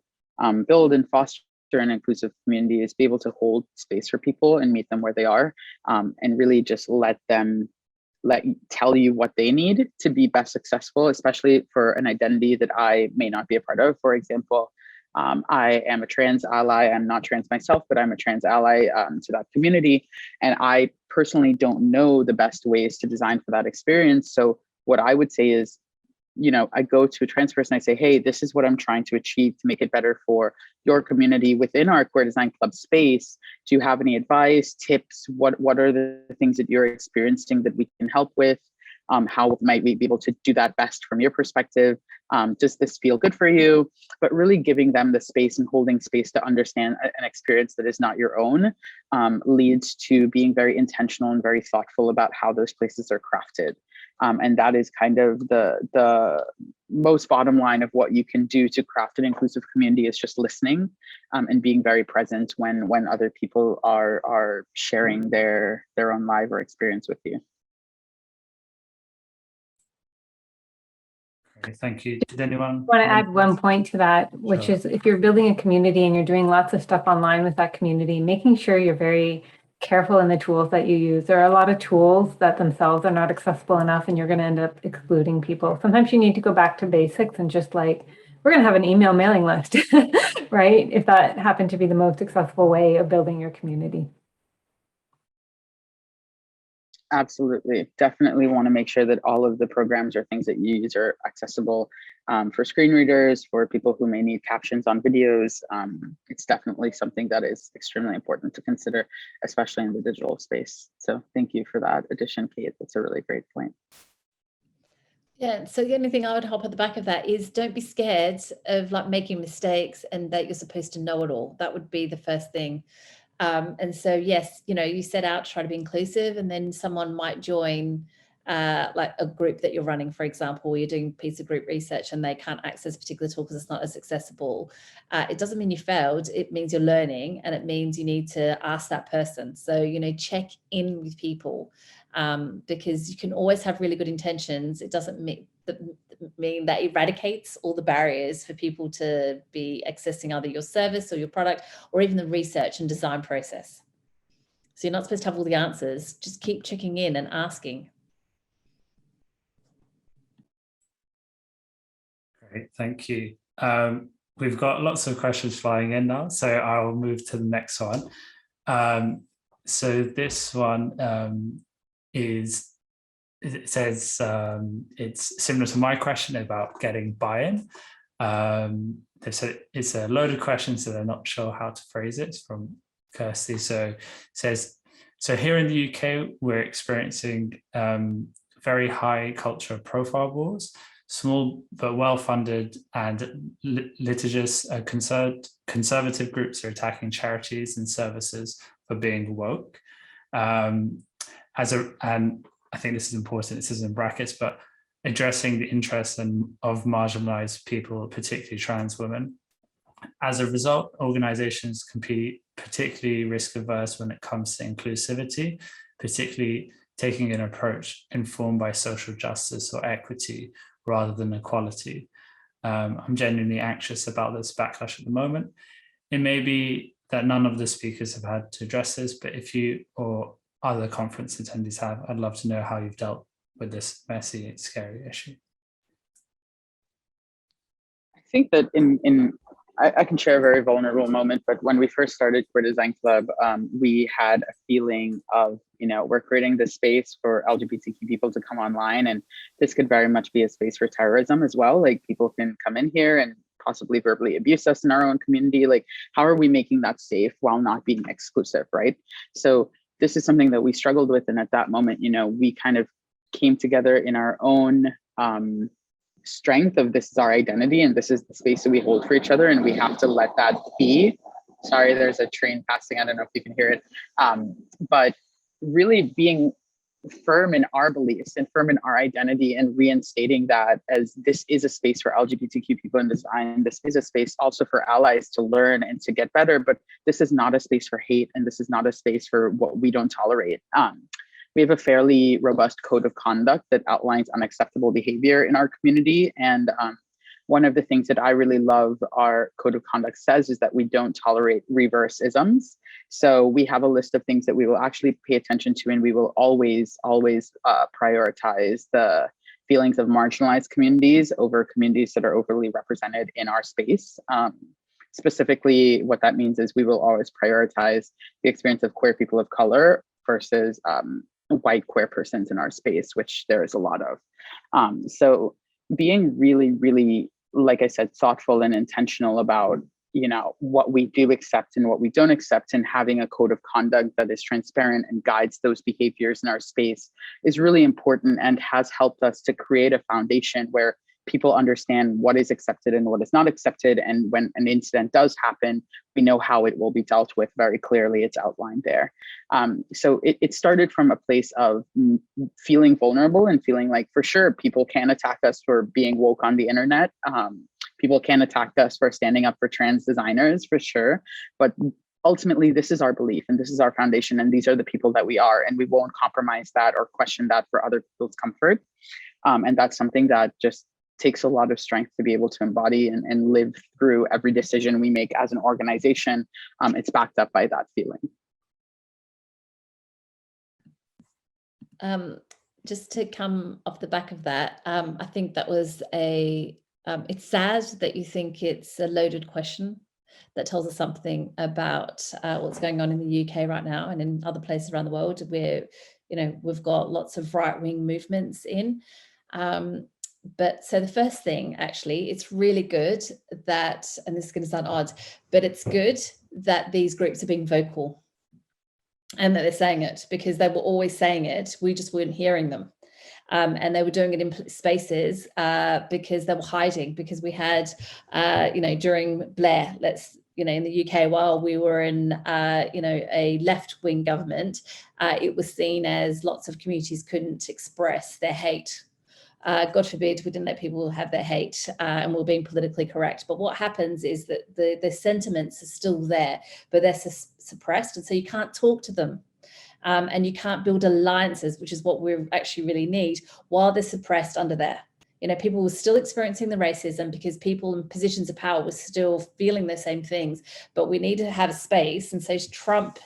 build and foster an inclusive community is be able to hold space for people and meet them where they are, and really just tell you what they need to be best successful, especially for an identity that I may not be a part of. For example, I am a trans ally. I'm not trans myself, but I'm a trans ally to that community. And I personally don't know the best ways to design for that experience. So what I would say is, I go to a trans person, I say, hey, this is what I'm trying to achieve to make it better for your community within our Queer Design Club space. Do you have any advice, tips? What are the things that you're experiencing that we can help with? How might we be able to do that best from your perspective? Does this feel good for you? But really giving them the space and holding space to understand an experience that is not your own leads to being very intentional and very thoughtful about how those places are crafted. And that is kind of the most bottom line of what you can do to craft an inclusive community, is just listening and being very present when other people are sharing their own life or experience with you. Okay, thank you. Did anyone I want to add one point to that, which Sure. is, if you're building a community and you're doing lots of stuff online with that community, making sure you're very careful in the tools that you use. There are a lot of tools that themselves are not accessible enough, and you're going to end up excluding people. Sometimes you need to go back to basics and just like, we're going to have an email mailing list, right? If that happened to be the most accessible way of building your community. Absolutely. Definitely want to make sure that all of the programs or things that you use are accessible for screen readers, for people who may need captions on videos. It's definitely something that is extremely important to consider, especially in the digital space. So thank you for that addition, Kate. That's a really great point. Yeah, so the only thing I would hop at the back of that is don't be scared of like making mistakes and that you're supposed to know it all. That would be the first thing. And so, yes, you know, you set out to try to be inclusive, and then someone might join like a group that you're running, for example, you're doing a piece of group research and they can't access a particular tool because it's not as accessible. It doesn't mean you failed. It means you're learning, and it means you need to ask that person. So, you know, check in with people because you can always have really good intentions. It doesn't mean that eradicates all the barriers for people to be accessing either your service or your product or even the research and design process. So you're not supposed to have all the answers. Just keep checking in and asking. Great, thank you. We've got lots of questions flying in now, so I'll move to the next one. So this one it says it's similar to my question about getting buy-in. They said it's a loaded question, so they're not sure how to phrase it. It's from Kirsty. So it says, so here in the UK, we're experiencing very high culture profile wars. Small but well-funded and litigious conservative groups are attacking charities and services for being woke. And I think this is important, this is in brackets, but addressing the interests of marginalized people, particularly trans women. As a result, organizations can be particularly risk averse when it comes to inclusivity, particularly taking an approach informed by social justice or equity rather than equality. I'm genuinely anxious about this backlash at the moment. It may be that none of the speakers have had to address this, but if you or other conference attendees have, I'd love to know how you've dealt with this messy and scary issue. I think that I can share a very vulnerable moment, but when we first started Queer Design Club, we had a feeling of, you know, we're creating this space for LGBTQ people to come online, and this could very much be a space for terrorism as well. Like, people can come in here and possibly verbally abuse us in our own community. Like, how are we making that safe while not being exclusive, right? So this is something that we struggled with, and at that moment, you know, we kind of came together in our own strength of this is our identity and this is the space that we hold for each other, and we have to let that be. Sorry, there's a train passing. I don't know if you can hear it. But really being firm in our beliefs and firm in our identity and reinstating that as this is a space for LGBTQ people in design. This is a space also for allies to learn and to get better, but this is not a space for hate, and this is not a space for what we don't tolerate. We have a fairly robust code of conduct that outlines unacceptable behavior in our community. And one of the things that I really love our code of conduct says is that we don't tolerate reverse isms. So we have a list of things that we will actually pay attention to, and we will always prioritize the feelings of marginalized communities over communities that are overly represented in our space. Specifically, what that means is we will always prioritize the experience of queer people of color versus white queer persons in our space, which there is a lot of. So being really, really, like I said, thoughtful and intentional about, you know, what we do accept and what we don't accept, and having a code of conduct that is transparent and guides those behaviors in our space is really important, and has helped us to create a foundation where people understand what is accepted and what is not accepted. And when an incident does happen, we know how it will be dealt with very clearly. It's outlined there. So it started from a place of feeling vulnerable and feeling like, for sure, people can attack us for being woke on the internet. People can attack us for standing up for trans designers, for sure. But ultimately, this is our belief and this is our foundation, and these are the people that we are, and we won't compromise that or question that for other people's comfort. And that's something that just takes a lot of strength to be able to embody and live through every decision we make as an organization. It's backed up by that feeling. Just to come off the back of that, I think that was it's sad that you think it's a loaded question that tells us something about what's going on in the UK right now and in other places around the world, where we've got lots of right-wing movements in. But so the first thing, actually, it's really good that, and this is going to sound odd, but it's good that these groups are being vocal and that they're saying it, because they were always saying it. We just weren't hearing them. And they were doing it in spaces because they were hiding, because we had, during Blair, in the UK, while we were in, a left-wing government, it was seen as lots of communities couldn't express their hate. God forbid we didn't let people have their hate and we're being politically correct. But what happens is that the sentiments are still there, but they're suppressed. And so you can't talk to them. And you can't build alliances, which is what we actually really need, while they're suppressed under there. People were still experiencing the racism because people in positions of power were still feeling the same things. But we need to have a space. And so Trump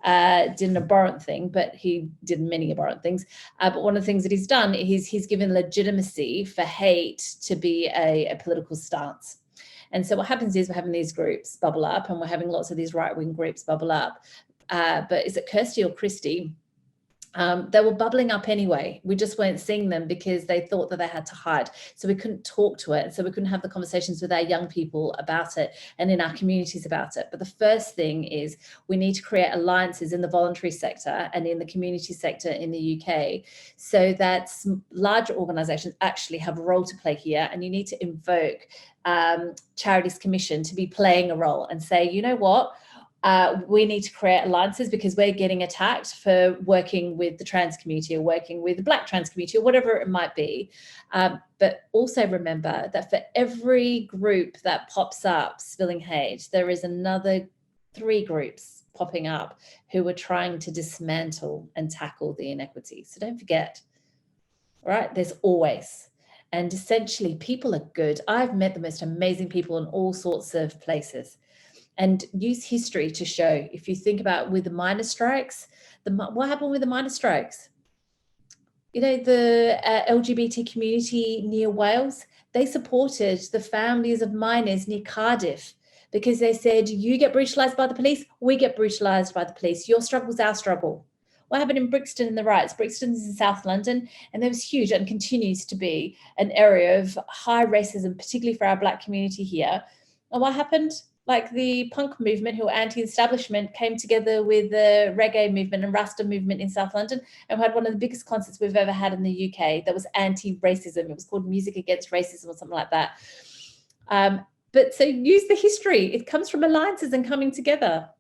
did an abhorrent thing, but he did many abhorrent things. But one of the things that he's done is he's given legitimacy for hate to be a political stance. And so what happens is we're having these groups bubble up, and we're having lots of these right-wing groups bubble up. But is it Kirsty or Christy? They were bubbling up anyway. We just weren't seeing them because they thought that they had to hide. So we couldn't talk to it. So we couldn't have the conversations with our young people about it and in our communities about it. But the first thing is we need to create alliances in the voluntary sector and in the community sector in the UK, so that larger organisations actually have a role to play here. And you need to invoke Charities Commission to be playing a role and say, you know what? We need to create alliances because we're getting attacked for working with the trans community or working with the Black trans community or whatever it might be. But also remember that for every group that pops up spilling hate, there is another 3 groups popping up who are trying to dismantle and tackle the inequity. So don't forget, right? There's always. And essentially, people are good. I've met the most amazing people in all sorts of places. And use history to show. If you think about with the miners' strikes, what happened with the miners' strikes? The LGBT community near Wales, they supported the families of miners near Cardiff because they said, you get brutalised by the police, we get brutalised by the police. Your struggle's our struggle. What happened in Brixton in the riots? Brixton is in South London, and there was huge and continues to be an area of high racism, particularly for our Black community here. And what happened? Like the punk movement, who were anti-establishment, came together with the reggae movement and Rasta movement in South London, and we had one of the biggest concerts we've ever had in the UK that was anti-racism. It was called Music Against Racism or something like that. But so use the history. It comes from alliances and coming together.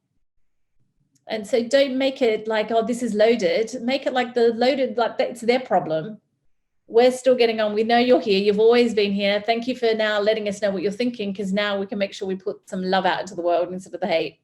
And so don't make it like, oh, this is loaded. Make it like the loaded, like it's their problem. We're still getting on. We know you're here. You've always been here. Thank you for now letting us know what you're thinking, because now we can make sure we put some love out into the world instead of the hate.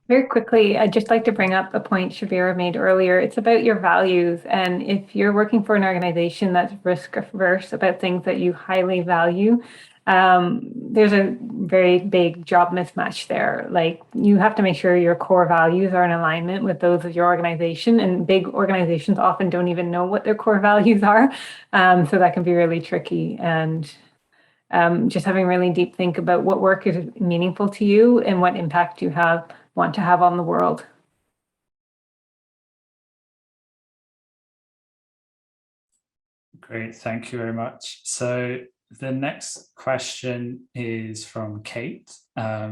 Very quickly, I'd just like to bring up a point Shabira made earlier. It's about your values. And if you're working for an organization that's risk averse about things that you highly value, there's a very big job mismatch there. Like, you have to make sure your core values are in alignment with those of your organization, and big organizations often don't even know what their core values are. So that can be really tricky. And just having really deep think about what work is meaningful to you and what impact you want to have on the world. Great, thank you very much. So the next question is from Kate.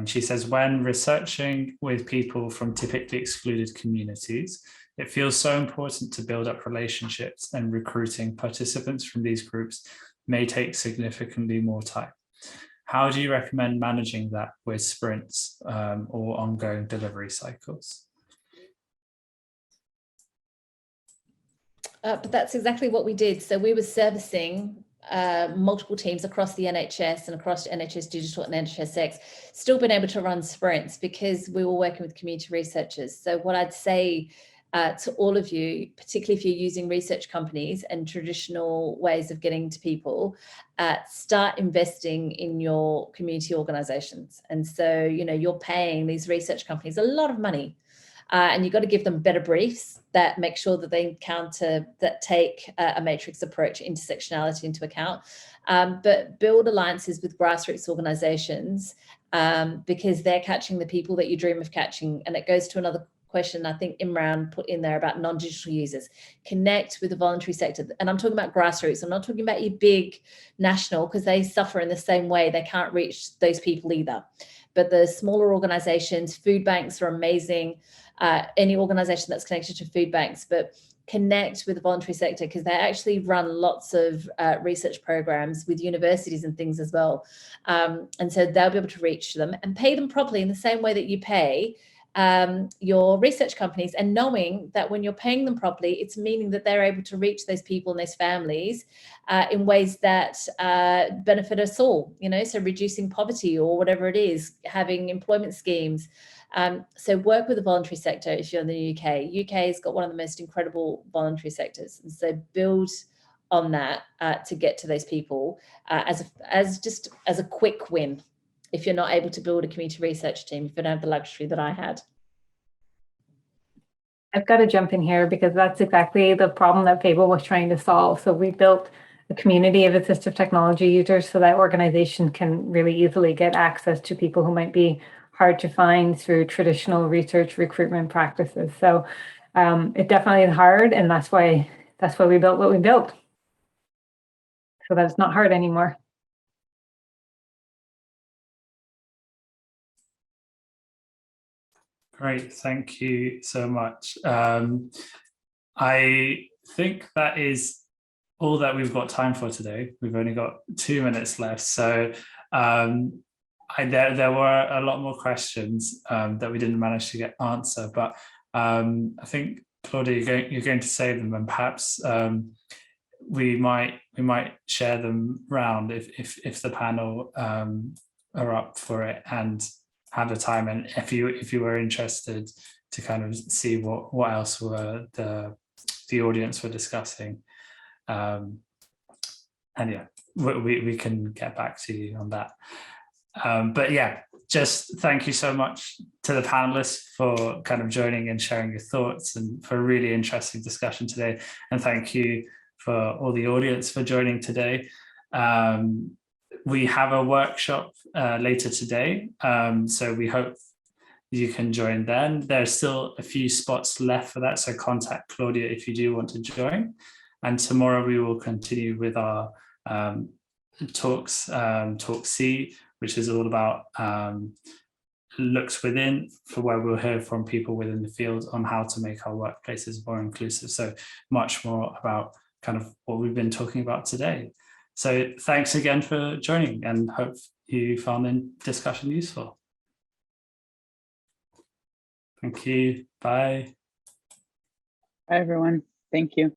She says, when researching with people from typically excluded communities, it feels so important to build up relationships, and recruiting participants from these groups may take significantly more time. How do you recommend managing that with sprints or ongoing delivery cycles? But that's exactly what we did. So we were servicing multiple teams across the NHS and across NHS Digital and NHS X, still been able to run sprints because we were working with community researchers. So what I'd say to all of you, particularly if you're using research companies and traditional ways of getting to people, start investing in your community organizations. And so, you're paying these research companies a lot of money. And you've got to give them better briefs that make sure that they take a matrix approach, intersectionality into account, but build alliances with grassroots organizations because they're catching the people that you dream of catching. And it goes to another question I think Imran put in there about non-digital users. Connect with the voluntary sector. And I'm talking about grassroots. I'm not talking about your big national, because they suffer in the same way. They can't reach those people either. But the smaller organizations, food banks are amazing. Any organization that's connected to food banks, but connect with the voluntary sector, because they actually run lots of research programs with universities and things as well. And so they'll be able to reach them and pay them properly in the same way that you pay your research companies, and knowing that when you're paying them properly, it's meaning that they're able to reach those people and those families in ways that benefit us all, you know, so reducing poverty or whatever it is, having employment schemes. So work with the voluntary sector if you're in the UK. UK has got one of the most incredible voluntary sectors. And so build on that to get to those people as a quick win. If you're not able to build a community research team, if you don't have the luxury that I had. I've got to jump in here because that's exactly the problem that Fable was trying to solve. So we built a community of assistive technology users so that organization can really easily get access to people who might be hard to find through traditional research recruitment practices. So it definitely is hard, and that's why we built what we built, so that it's not hard anymore. Great, thank you so much. I think that is all that we've got time for today. We've only got 2 minutes left, so there were a lot more questions that we didn't manage to get answer, but I think, Claudia, you're going to save them, and perhaps we might share them round if the panel are up for it and have the time, and if you were interested to kind of see what else were the audience were discussing, and yeah, we can get back to you on that. But yeah, just thank you so much to the panelists for kind of joining and sharing your thoughts, and for a really interesting discussion today. And thank you for all the audience for joining today. We have a workshop later today, so we hope you can join then. There's still a few spots left for that, so contact Claudia if you do want to join. And tomorrow we will continue with our talks, Talk C, which is all about looks within, for where we'll hear from people within the field on how to make our workplaces more inclusive. So much more about kind of what we've been talking about today. So thanks again for joining, and hope you found the discussion useful. Thank you. Bye. Bye, everyone. Thank you.